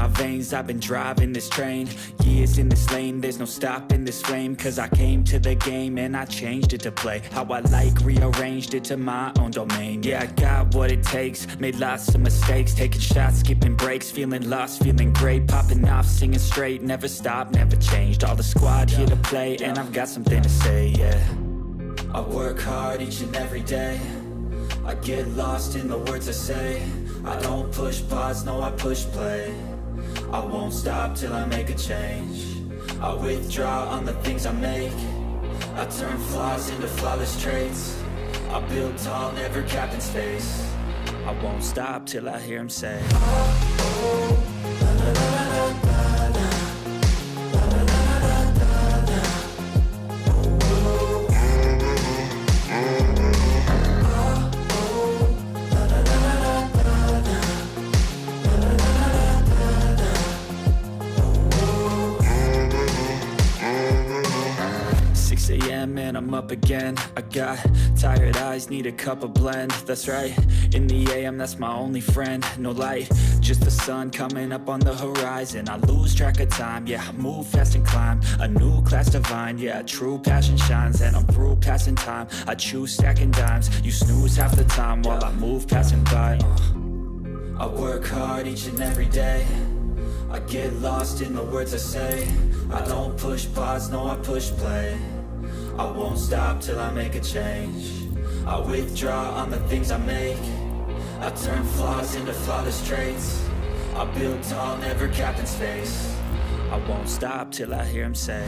veins, I've been driving this train. Years in this lane, there's no stopping this flame. Cause I came to the game and I changed it to play how I like, rearranged it to my own domain. Yeah, I got what it takes, made lots of mistakes, taking shots, skipping breaks, feeling lost, feeling great, popping off, singing straight, never stopped, never changed. All the squad here to play, and I've got something to say, yeah. I work hard each and every day, I get lost in the words I say. I don't push pause, no I push play. I won't stop till I make a change. I withdraw on the things I make. I turn flaws into flawless traits. I build tall, never capped in space. I won't stop till I hear him say, and I'm up again. I got tired eyes, need a cup of blend. That's right, in the AM, that's my only friend. No light, just the sun coming up on the horizon. I lose track of time, yeah, I move fast and climb a new class divine, yeah, true passion shines. And I'm through passing time, I choose stacking dimes. You snooze half the time while I move passing by. I work hard each and every day, I get lost in the words I say. I don't push pause, no I push play. I won't stop till I make a change. I withdraw on the things I make. I turn flaws into flawless traits. I build tall, never capped in space. I won't stop till I hear him say,